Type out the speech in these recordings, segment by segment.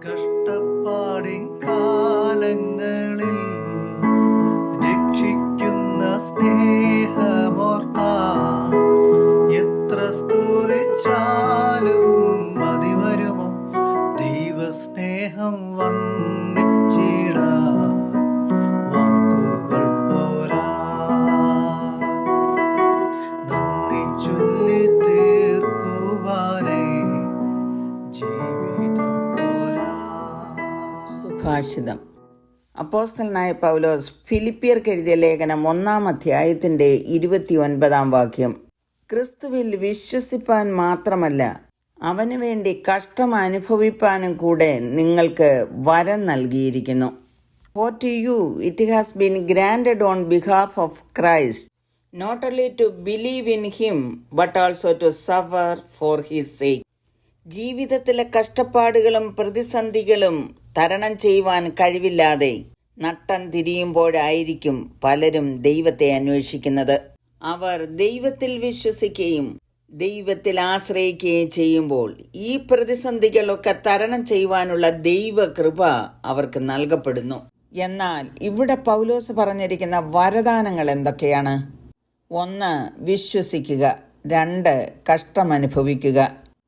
കഷ്ടപ്പാടിൻ കാലങ്ങളിൽ രക്ഷിക്കുന്ന സ്നേഹമോർത്താൽ എത്ര സ്തുതിച്ചാലും മതി വരുമോ? ദൈവസ്നേഹം വന്നിച്ചിടാൻ വാക്കുകൾ പോരാ. നന്ദി ചൊല്ലി തീർക്കുവാനേ ജീവിതം പോരാ. സുഭാഷിതം. അപ്പോസ്തലനായ പൗലോസ് ഫിലിപ്പിയർക്ക് എഴുതിയ ലേഖനം 1-ാം അധ്യായത്തിൻ്റെ 29-ാം വാക്യം. ക്രിസ്തുവിൽ വിശ്വസിപ്പാൻ മാത്രമല്ല, അവന് വേണ്ടി കഷ്ടം അനുഭവിപ്പാനും കൂടെ നിങ്ങൾക്ക് വരം നൽകിയിരിക്കുന്നു. For to you it has been granted on behalf of Christ, not only to believe in him, but also to suffer for his sake. ജീവിതത്തിലെ കഷ്ടപ്പാടുകളും പ്രതിസന്ധികളും തരണം ചെയ്യുവാൻ കഴിവില്ലാതെ നട്ടം തിരിയുമ്പോഴായിരിക്കും പലരും ദൈവത്തെ അന്വേഷിക്കുന്നത്. അവർ ദൈവത്തിൽ വിശ്വസിക്കുകയും ദൈവത്തിൽ ആശ്രയിക്കുകയും ചെയ്യുമ്പോൾ ഈ പ്രതിസന്ധികളൊക്കെ തരണം ചെയ്യുവാനുള്ള ദൈവകൃപ അവർക്ക് നൽകപ്പെടുന്നു. എന്നാൽ ഇവിടെ പൗലോസ് പറഞ്ഞിരിക്കുന്ന വരദാനങ്ങൾ എന്തൊക്കെയാണ്? 1. വിശ്വസിക്കുക. 2. കഷ്ടമനുഭവിക്കുക.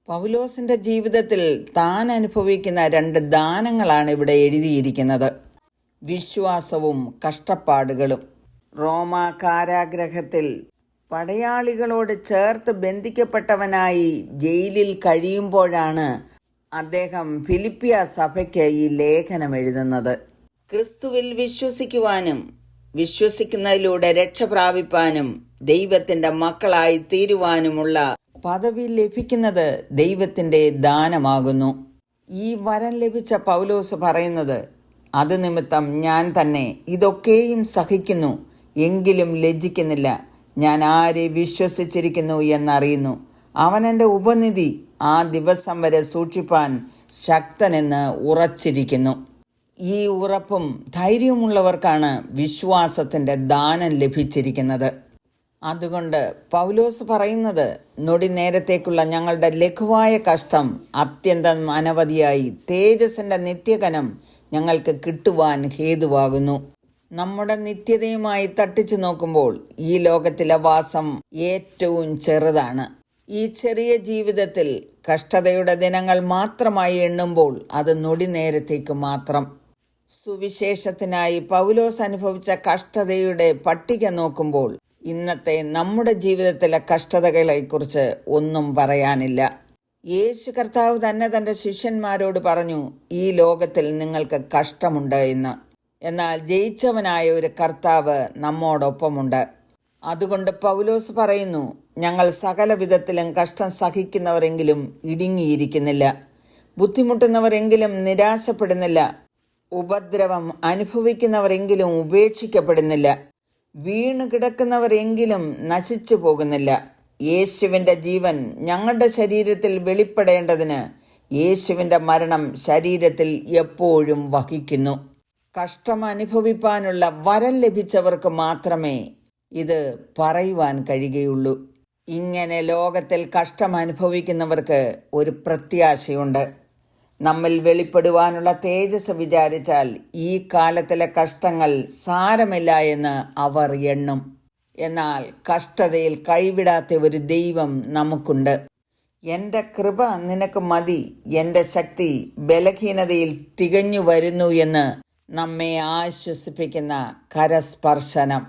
പൗലോസിന്റെ ജീവിതത്തിൽ താൻ അനുഭവിക്കുന്ന 2 ദാനങ്ങളാണ് ഇവിടെ എഴുതിയിരിക്കുന്നത്: വിശ്വാസവും കഷ്ടപ്പാടുകളും. റോമ കാരാഗ്രഹത്തിൽ പടയാളികളോട് ചേർത്ത് ബന്ധിക്കപ്പെട്ടവനായി ജയിലിൽ കഴിയുമ്പോഴാണ് അദ്ദേഹം ഫിലിപ്പിയ സഭയ്ക്ക് ഈ ലേഖനം എഴുതുന്നത്. ക്രിസ്തുവിൽ വിശ്വസിക്കുവാനും വിശ്വസിക്കുന്നതിലൂടെ രക്ഷ പ്രാപിപ്പാനും ദൈവത്തിന്റെ മക്കളായി തീരുവാനുമുള്ള പദവി ലഭിക്കുന്നത് ദൈവത്തിന്റെ ദാനമാകുന്നു. ഈ വരം ലഭിച്ച പൗലോസ് പറയുന്നത്, അത് നിമിത്തം ഞാൻ തന്നെ ഇതൊക്കെയും സഹിക്കുന്നു, എങ്കിലും ലജ്ജിക്കുന്നില്ല. ഞാൻ ആരെ വിശ്വസിച്ചിരിക്കുന്നു എന്നറിയുന്നു. അവൻ എൻ്റെ ഉപനിധി ആ ദിവസം വരെ സൂക്ഷിപ്പാൻ ശക്തനെന്ന് ഉറച്ചിരിക്കുന്നു. ഈ ഉറപ്പും ധൈര്യമുള്ളവർക്കാണ് വിശ്വാസത്തിൻ്റെ ദാനം ലഭിച്ചിരിക്കുന്നത്. അതുകൊണ്ട് പൗലോസ് പറയുന്നത്, നൊടി നേരത്തേക്കുള്ള ഞങ്ങളുടെ ലഘുവായ കഷ്ടം അത്യന്തം അനവധിയായി തേജസ്സിൻ്റെ നിത്യകനം ഞങ്ങൾക്ക് കിട്ടുവാൻ ഹേതുവാകുന്നു. നമ്മുടെ നിത്യതയുമായി തട്ടിച്ചു നോക്കുമ്പോൾ ഈ ലോകത്തിലെ വാസം ഏറ്റവും ചെറുതാണ്. ഈ ചെറിയ ജീവിതത്തിൽ കഷ്ടതയുടെ ദിനങ്ങൾ മാത്രമായി എണ്ണുമ്പോൾ അത് നൊടി നേരത്തേക്ക് മാത്രം. സുവിശേഷത്തിനായി പൗലോസ് അനുഭവിച്ച കഷ്ടതയുടെ പട്ടിക നോക്കുമ്പോൾ ഇന്നത്തെ നമ്മുടെ ജീവിതത്തിലെ കഷ്ടതകളെക്കുറിച്ച് ഒന്നും പറയാനില്ല. യേശു കർത്താവ് തന്നെ തൻ്റെ ശിഷ്യന്മാരോട് പറഞ്ഞു, ഈ ലോകത്തിൽ നിങ്ങൾക്ക് കഷ്ടമുണ്ട് എന്ന്. എന്നാൽ ജയിച്ചവനായ ഒരു കർത്താവ് നമ്മോടൊപ്പമുണ്ട്. അതുകൊണ്ട് പൗലോസ് പറയുന്നു, ഞങ്ങൾ സകല വിധത്തിലും കഷ്ടം സഹിക്കുന്നവരെങ്കിലും ഇടുങ്ങിയിരിക്കുന്നില്ല, ബുദ്ധിമുട്ടുന്നവരെങ്കിലും നിരാശപ്പെടുന്നില്ല, ഉപദ്രവം അനുഭവിക്കുന്നവരെങ്കിലും ഉപേക്ഷിക്കപ്പെടുന്നില്ല, വീണ് കിടക്കുന്നവരെങ്കിലും നശിച്ചു പോകുന്നില്ല. യേശുവിൻ്റെ ജീവൻ ഞങ്ങളുടെ ശരീരത്തിൽ വെളിപ്പെടേണ്ടതിന് യേശുവിൻ്റെ മരണം ശരീരത്തിൽ എപ്പോഴും വഹിക്കുന്നു. കഷ്ടം അനുഭവിപ്പാനുള്ള വരം ലഭിച്ചവർക്ക് മാത്രമേ ഇത് പറയുവാൻ കഴിയുകയുള്ളൂ. ഇങ്ങനെ ലോകത്തിൽ കഷ്ടം അനുഭവിക്കുന്നവർക്ക് ഒരു പ്രത്യാശയുണ്ട്. നമ്മിൽ വെളിപ്പെടുവാനുള്ള തേജസ് വിചാരിച്ചാൽ ഈ കാലത്തിലെ കഷ്ടങ്ങൾ സാരമില്ല എന്ന് അവർ എണ്ണും. എന്നാൽ കഷ്ടതയിൽ കൈവിടാത്ത ഒരു ദൈവം നമുക്കുണ്ട്. എൻ്റെ കൃപ നിനക്ക് മതി, എൻ്റെ ശക്തി ബലഹീനതയിൽ തികഞ്ഞു വരുന്നു എന്ന് നമ്മെ ആശ്വസിപ്പിക്കുന്ന കരസ്പർശനം.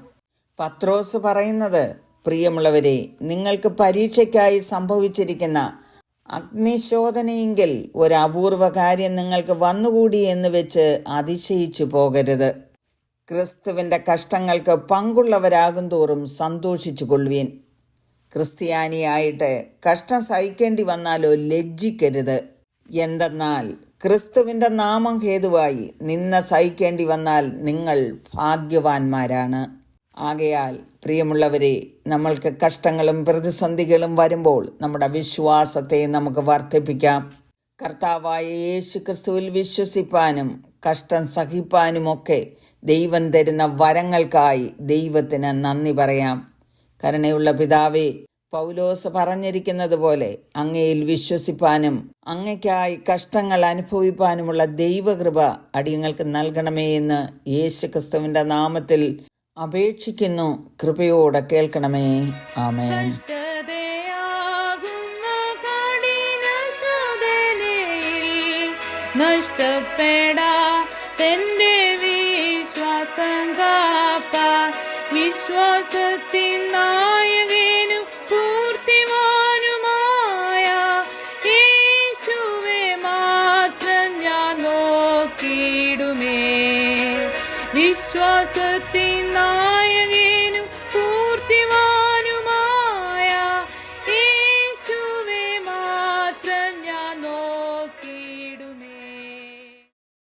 പത്രോസ് പറയുന്നത്, പ്രിയമുള്ളവരെ, നിങ്ങൾക്ക് പരീക്ഷയ്ക്കായി സംഭവിച്ചിരിക്കുന്ന അഗ്നിശോധനയെങ്കിൽ ഒരു അപൂർവ കാര്യം നിങ്ങൾക്ക് വന്നുകൂടി എന്ന് വെച്ച് അതിശയിച്ചു പോകരുത്. ക്രിസ്തുവിൻ്റെ കഷ്ടങ്ങൾക്ക് പങ്കുള്ളവരാകും തോറും സന്തോഷിച്ചു കൊള്ളുവീൻ. ക്രിസ്ത്യാനിയായിട്ട് കഷ്ടം സഹിക്കേണ്ടി വന്നാലോ ലജ്ജിക്കരുത്. എന്തെന്നാൽ ക്രിസ്തുവിൻ്റെ നാമം ഹേതുവായി നിന്ന സഹിക്കേണ്ടി വന്നാൽ നിങ്ങൾ ഭാഗ്യവാന്മാരാണ്. ആകയാൽ പ്രിയമുള്ളവരെ, നമ്മൾക്ക് കഷ്ടങ്ങളും പ്രതിസന്ധികളും വരുമ്പോൾ നമ്മുടെ വിശ്വാസത്തെ നമുക്ക് വർദ്ധിപ്പിക്കാം. കർത്താവായ യേശു ക്രിസ്തുവിൽ വിശ്വസിപ്പാനും കഷ്ടം സഹിപ്പാനുമൊക്കെ ദൈവം തരുന്ന വരങ്ങൾക്കായി ദൈവത്തിന് നന്ദി പറയാം. കരുണയുള്ള പിതാവേ, പൗലോസ് പറഞ്ഞിരിക്കുന്നത് പോലെ അങ്ങയിൽ വിശ്വസിപ്പാനും അങ്ങയ്ക്കായി കഷ്ടങ്ങൾ അനുഭവിപ്പാനുമുള്ള ദൈവകൃപ അടിയങ്ങൾക്ക് നൽകണമേ എന്ന് യേശുക്രിസ്തുവിന്റെ നാമത്തിൽ അപേക്ഷിക്കുന്നു. കൃപയോടെ കേൾക്കണമേ. ആമേൻ. നഷ്ടപ്പെടാ തന്റെ വിശ്വാസം കാപ്പാൻ വിശ്വാസത്തിൻ നായകനും പൂർത്തിമാനുമായ യേശുവെ മാത്രം ഞാൻ നോക്കിയിടുമേ. വിശ്വാസത്തിൻ നായകൻ